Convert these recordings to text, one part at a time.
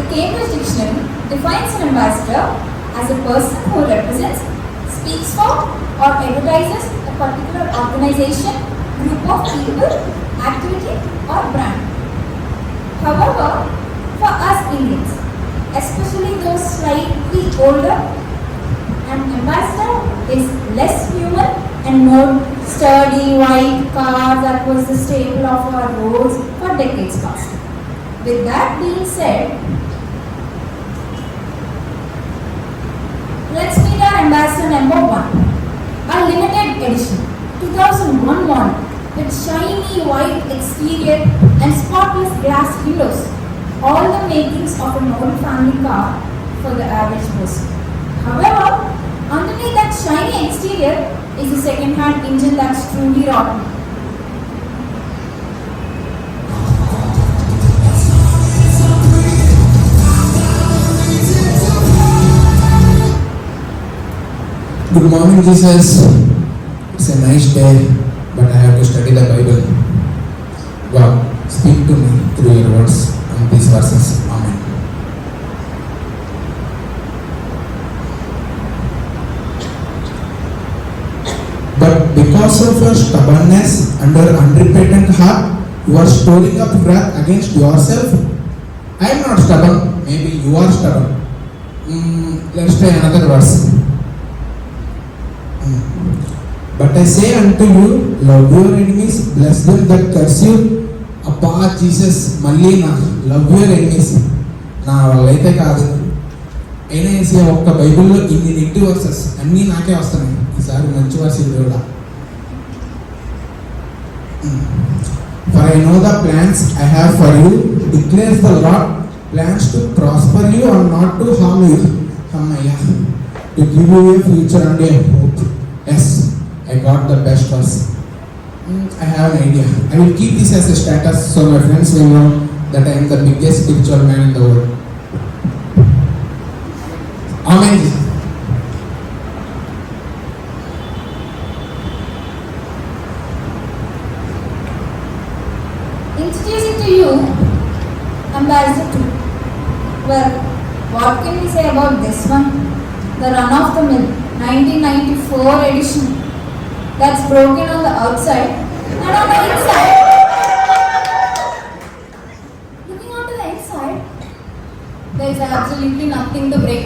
The Cambridge Dictionary defines an ambassador as a person who represents, speaks for, or advertises a particular organization, group of people, activity, or brand. However, for us Indians, especially those slightly older, an ambassador is less human and more sturdy white car that was the staple of our roads for decades past. With that being said, let's meet our ambassador number 1. A limited edition 2001 model with shiny white exterior and spotless glass windows. All the makings of an old family car for the average person. However, underneath that shiny exterior is a second-hand engine that's truly rotten. Good morning, Jesus. It's a nice day, but I have to study the Bible. God, speak to me through your words and these verses. Amen. But because of your stubbornness and your unrepentant heart, you are storing up wrath against yourself. I am not stubborn. Maybe you are stubborn. Let's try another verse. But I say unto you, love your enemies, bless them that curse you. అబ్బా Jesus మళ్ళీ నా love your enemies నా వాళ్ళైతే కాదు. అయినా వేసే ఒక్క బైబిల్లో ఇన్ని నెగిటివ్ వర్సెస్ అన్నీ నాకే వస్తున్నాయి. ఈసారి మంచి వర్షాలు కూడా. For I know the plans I have for you, declares the Lord, plans to prosper you and not to harm you. Ammaya, to give you a future and a hope. Yes, I got the best verse. I have an idea. I will keep this as a status so my friends will know that I am the biggest spiritual man in the world. Amen. Introducing to you Ambassador 2. Well, what can we say about this one? The run-of-the-mill 1994 edition that's broken on the outside and on the inside. Looking onto the inside, there is absolutely nothing to break.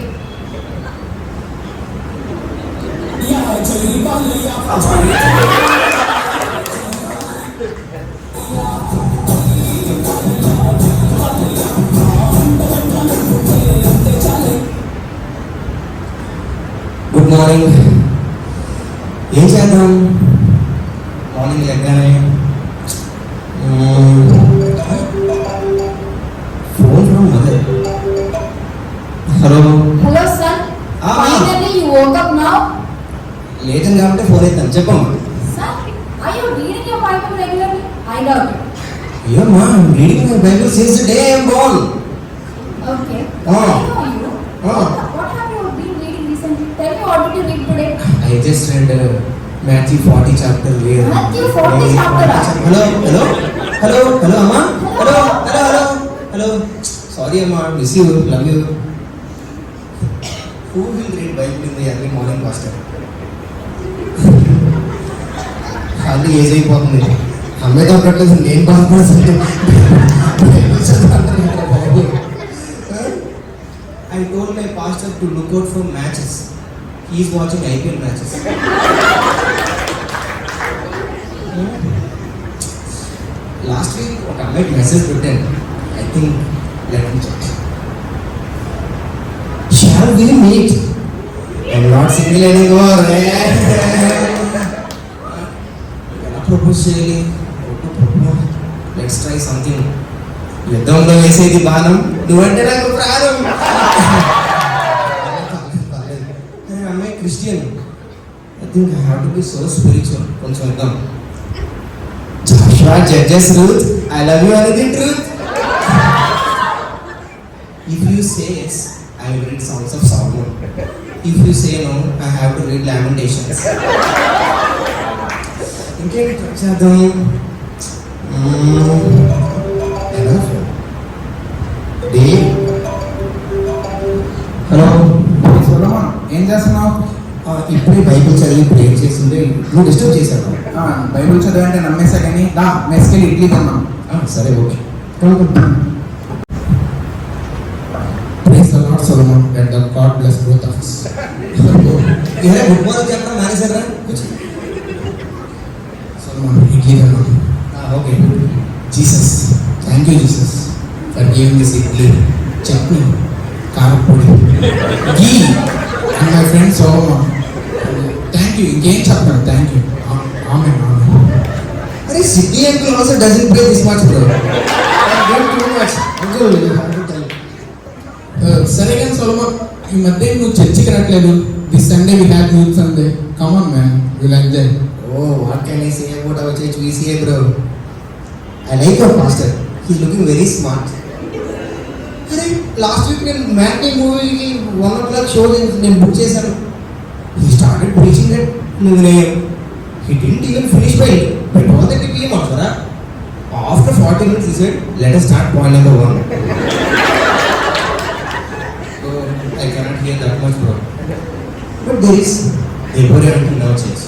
Good morning. ఏం చేద్దాం? Morning లెగ్గానే phone from mother. Hello. Hello son. Finally you woke up now. లేదని కాబట్టి phone ఎత్తాను. చెప్పమ్మా. Son, are you reading your Bible regularly? I doubt it. అయ్యమ్మా, reading my Bible since day I am born. Okay. Ah. I know you. What have you been reading recently? Tell me, what did you read today? I just read Matthew 40 chapter. Matthew 40 chapter. Hello, Amma. Hello. Sorry, Amma. Miss you. Love you. Who will read Bible in the early morning, Pastor? Hardly age అయిపోతుంది. అమ్మాయి తప్పట్లేదు, నేను బాధపడుతుంది. I told my pastor to look out for matches. He is watching IPL matches. Last week, ఒక అమ్మాయికి message పెట్టాను. I think, let me check. Shall we meet? I'm not single anymore. ఎలా propose చేయాలి? Let's try something. యుద్ధంలో వేసేది బాణం, నువ్వంటే నాకు ప్రాణం. అమ్మాయి Christian. I think I have to be so spiritual. కొంచెం ఇద్దాం. Joshua judges Ruth, I love you anything truth. If you say yes, I will read Songs of Solomon. If you say no, I have to read Lamentations. ఇంకేంటి చేద్దాం? Enough. Day, hello. Solomon, ఏం చేస్తున్నావు? ఇప్పుడే Bible చదివి prayer చేస్తుంటే నువ్వు disturb చేశాను. Bible చదివంటే నమ్మేశా కానీ దా మెస్కెళ్ళి ఇడ్లీ తిన్నాం. సరే okay. Praise the Lord, Solomon, and the God bless both of us. ఏదైనా గుడ్ మార్నింగ్ చెప్పడం మానేశారా? Solomon, ఇడ్లీ తిన్నాం. Okay. Jesus, thank you Jesus for giving this idli, chutney, కారపొడి, ghee, and my friend Solomon. Thank you. ఇంకేం చెప్తాను? Thank you. Amen. అరే city uncle also doesn't pray this much bro. Too much uncle. సరే కానీ Solomon, ఈ మధ్య నువ్వు చర్చికి రావట్లేదు. This Sunday we have youth Sunday. Come on man, will enjoy. Oh, what can I say about our church VCA, bro? I like our pastor. He's looking very smart. అరే last week నేను matinee మూవీకి 1 o'clock show నేను book చేశాను. He started preaching at 11 AM. He didn't even finish by 12:30 PM also. After 40 minutes he said, let us start point number 1. So I cannot hear that much, bro. But there is Deborah until now church.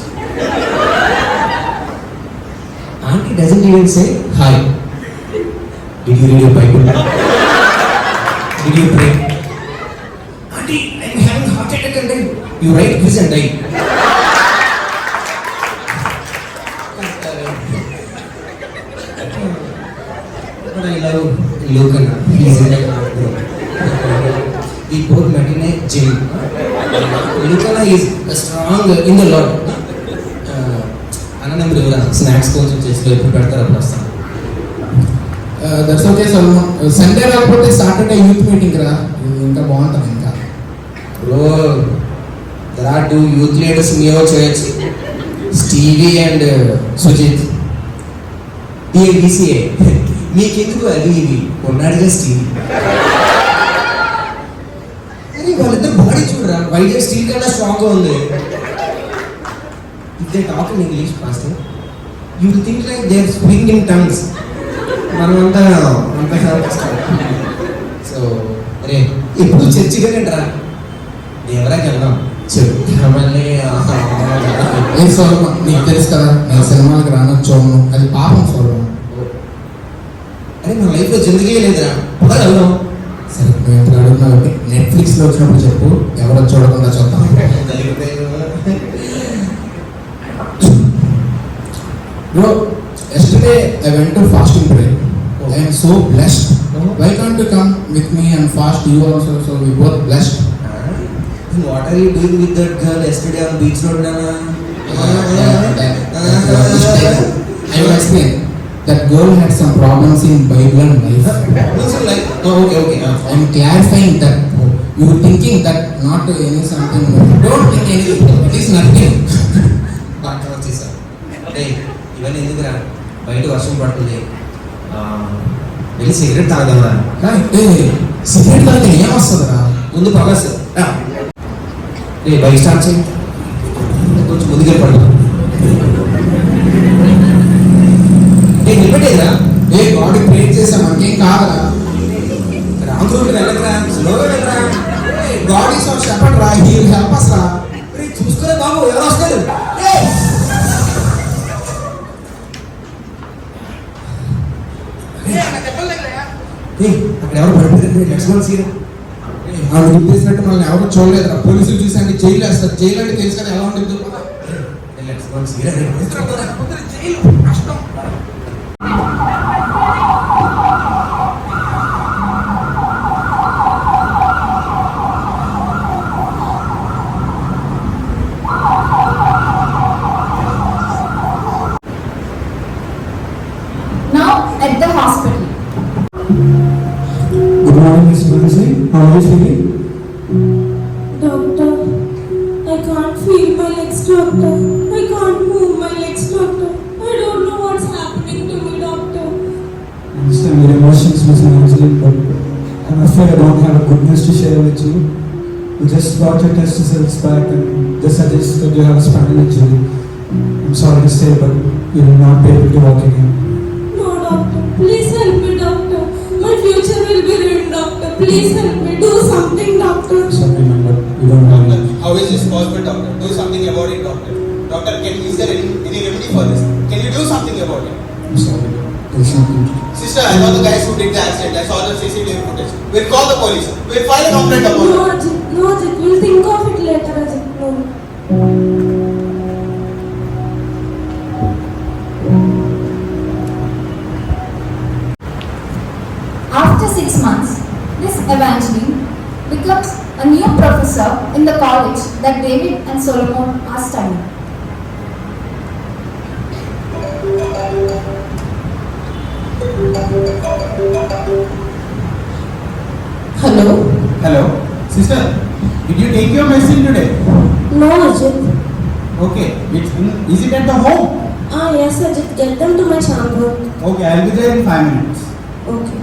Auntie doesn't even say hi. Did you read your Bible? Did you pray? Auntie, I'm having heart attack and die. You write quiz and die. But I love Logan. He's in the We both met in a gym. Logan is strong in the Lord. అన్నప్పుడు snacks కొంచెం చేసి ఎప్పుడు పెడతారు అప్పుడు వస్తాను. That's okay Solomon. Sunday రాకపోతే Saturday youth meeting రా, ఇంకా బాగుంటుంది. ఇంకా brother are 2 youth leaders in your church, Stevie and Sujith. TLBCA మీకెందుకు అది ఇది ఉన్నాడుగా స్టీవీ. అరే వాళ్ళిద్దరు బాడీ చూడరా, వైజాగ్ స్టీల్ కన్నా స్ట్రాంగ్గా ఉంది. If they talk in English, Pastor, you will think like they are speaking in tongues. మనమంతా సో అరే ఇప్పుడు చర్చిగానే రా, దేవరాకి వెళ్దాం. మళ్ళీ ఏ సొలమన్, నీకు తెలుసు కదా నేను సినిమాలకు రానొచ్చాను, అది పాపం సొలమన్. అరే మన లైఫ్లో జిందగీ లేదురా, కూడా వెళ్దాం. సరే నువ్వు ఇప్పుడు అడుగుతున్నావు, నెట్ఫ్లిక్స్లో వచ్చినప్పుడు చెప్పు, ఎవరో చూడకుండా చూద్దాం. Bro, yesterday I went to fasting prayer. I am so blessed. Why can't you come with me and fast? You also, so we both blessed. What are you doing with that girl yesterday on beach road, Nana? I will explain. That girl had some problems in Bible and life. Okay. I am clarifying that. You were thinking that not any something. Don't think anything. It is nothing. ఇవన్నీ ఎందుకురా, బయట వర్షం పడుతుంది, వెళ్ళి cigarette తాగదరా. Cigarette తాగితే ఏమొస్తుందిరా? ముందు పగస్ bike start చేయి, కొంచెం ముందుకే పడు. నేను నిలబెట్టేదిరా. బాడీ ప్రేట్ చేసాం, మనకేం కాదురా. రాంగ్ రూట్ వెళ్ళకరా, స్లోగా వెళ్ళరా. గాడ్ ఈస్ అవర్ షెపర్డ్ రా, హి విల్ హెల్ప్ us రా. చూసుకునే బాబు, ఎవరు వస్తారు? అక్కడ ఎవరు పడిపోతుంది, లక్ష్మణ్ సీన్ ఆవిడ గుర్తిసినట్టు మనల్ని ఎవరు చూడలేదురా. పోలీసులు చూసాండి జైలు వేస్తారు. జైలు అంటే తెలుసు కదా ఎలా ఉంటుంది. Lakshman scene Now at the hospital. Good morning, Miss Nancy. How are you feeling? Doctor, I can't feel my legs, doctor. I can't move my legs, doctor. I don't know what's happening to me, doctor. I understand your emotions, Miss Nancy, but I'm afraid I don't have a good news to share with you. We just got your test results back and they suggest that you have a spinal injury. I'm sorry to say, but you will not be able to walk again. No, doctor. Please help me, doctor. My future will be ruined, doctor. Please help me. Do something, doctor. Sorry, We don't have Doctor, it. how is this possible, doctor? Do something about it, doctor. Doctor, is there any remedy for this? Can you do something about it? I'm sorry. There's nothing. Sister, I know the guys who did the accident. I saw the CCTV footage. We'll call the police. We'll file a complaint upon No, them. Ajit, no, Ajit, we'll think of it later, Ajit. No. After 6 months, this Evangeline becomes a new professor in the college that David and Solomon are studying. Hello? Hello, sister. Did you take your medicine today? No, Ajit. Okay. Is it at the home? Ah, yes, Ajit. Get them to my chamber. Okay, I'll be there in 5 minutes. Okay.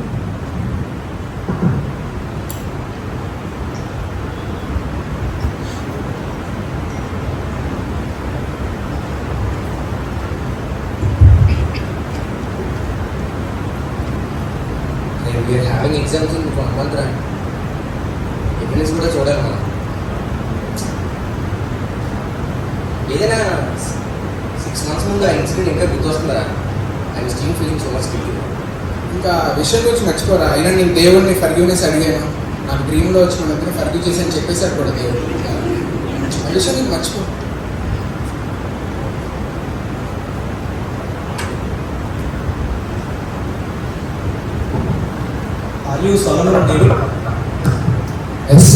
We are having exams in 1 month, right? Evidence కూడా చూడాలి మనం. ఏదైనా 6 months ముందు ఆ incident ఇంకా గుర్తొస్తుందా? I still feeling so much guilty. ఇంకా విషయం గురించి మర్చిపోరా. అయినా నేను దేవుడిని ఫర్గ్యూనెస్ అడిగాను. నాకు డ్రీమ్లో వచ్చిన వెంటనే ఫర్గ్యూ చేసి అని చెప్పేశారు కూడా దేవుడు. ఆ విషయం నేను మర్చిపో. Are you Solomon or David? Yes,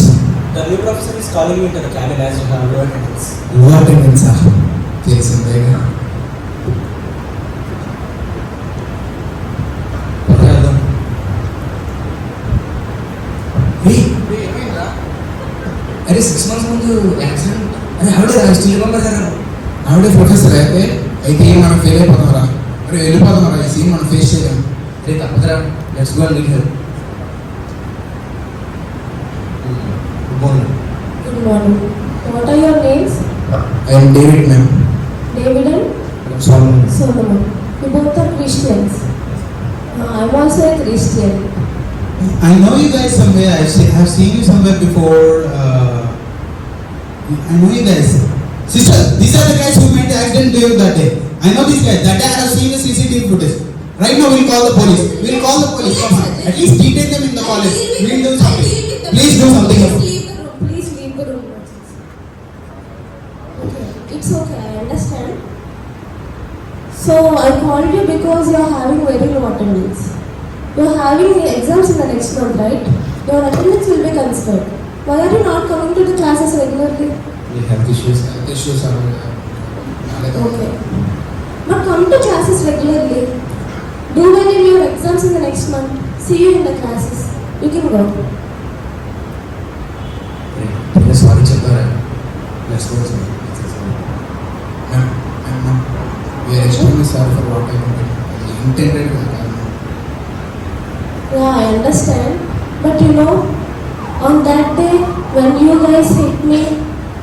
The new professor is calling you into the cabin as you have low attendance. లో అటెండెన్సా చేసిందే. అరే 6 months ముందు యాక్సిడెంట్. అరే ఆవిడ స్టిల్ రిమెంబర్ కదా. ఆవిడే ప్రొఫెసర్ అయితే మనం ఫెయిల్ అయిపోతాం రా. అరే వెళ్ళిపోతాం రా. ఈ సీన్ మనం ఫేస్ చేయలేం. అరే తప్పదురా. Let's go and meet her. Good morning. Good morning. What are your names? I'm David ma'am. David and Solomon. Solomon. You both are Christians. I'm also a Christian. I know you guys somewhere. I've seen you somewhere before. I know you guys. Sister, these are the guys who made the accident to you that day. I know these guys. That day I have seen the CCTV footage. Right now we'll call the police. We'll call the police. Come on. At least detain them in the college. We'll do something. Please do something. Please leave the room. Okay, it's okay, I understand. So I called you because you are having very low attendance. You are having exams in the next month, right? Your attendance will be considered. Why are you not coming to the classes regularly? We have issues. Issues are. Okay. But come to classes regularly. Do well in your exams in the next month. See you in the classes. You can go. Sorry చెప్పారా. Let's go. Ma'am, we are extremely sorry for what happened. Intended. Yeah, I understand. But you know, on that day when you guys hit me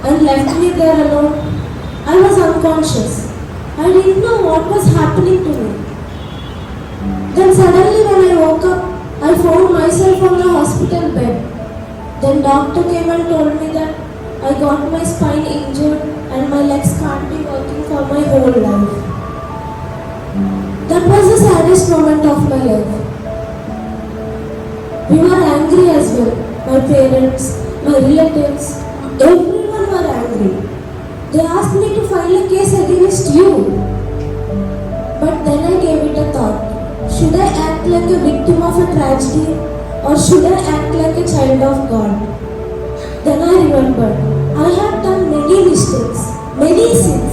and left me there alone, I was unconscious. I didn't know what was happening to me. Then suddenly when I woke up, I found myself on the hospital bed. Then doctor came and told me that I got my spine injured and my legs can't be working for my whole life. That was the saddest moment of my life. We were angry as well. My parents, my relatives, everyone were angry. They asked me to file a case against you. But then I gave it a thought. Should I act like a victim of a tragedy or should I act like a child of God? Then I remembered I had done many mistakes, many sins,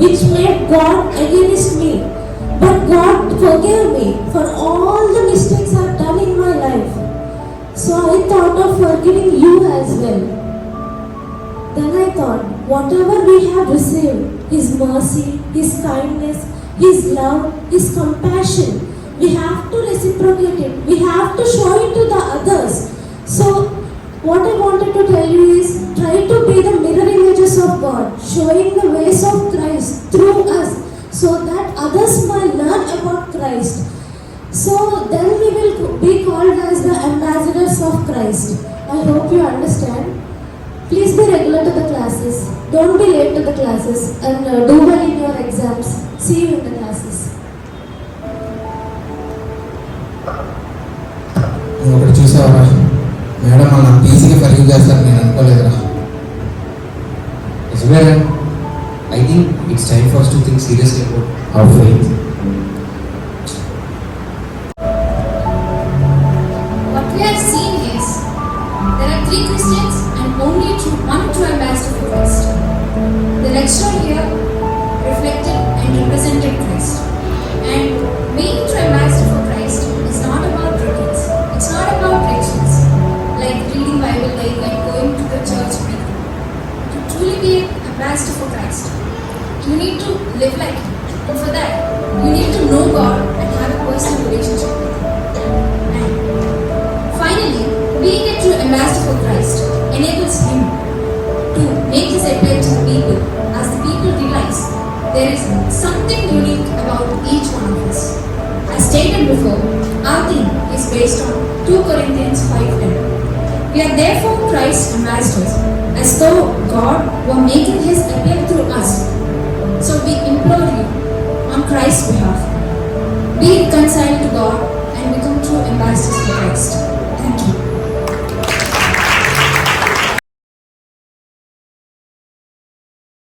which made God against me. But God forgave me for all the mistakes I've done in my life. So I thought of forgiving you as well. Then I thought, whatever we have received, His mercy, His kindness, His love, His compassion, we have to reciprocate it. We have to show it to the others. So what I wanted to tell you is, try to be the mirror images of God, showing the ways of Christ through us, so that others might learn about Christ. So then we will be called as the ambassadors of Christ. I hope you understand. Please be regular to the classes. Don't be late to the classes and do well in your exams. See you in the classes. నువ్వు ఒకటి చూసావరా, madam మన ఈజీగా forgive చేస్తారు నేను అనుకోలేదురా. As well, I think it's time for us to think seriously about our faith. What we have seen is there are 3 Christians and only one true ambassador for Christ. The lecturer here reflected and represented Christ. And being true ambassador for Christ is not about routines. It's not about rituals like reading Bible daily and going to the church weekly. To truly be an ambassador for Christ, you need to live like Him. And for that, you need to know God and have a personal relationship with Him. And finally, being a true ambassador for Christ enables Him to make His appeal to the people as the people realize there is something unique about each one of us. As stated before, our theme is based on 2 Corinthians 5:10. We are therefore Christ's ambassadors, as though God were making His appeal through us. So we implore you, on Christ's behalf, be reconciled to God and become true ambassadors for Christ. Thank you.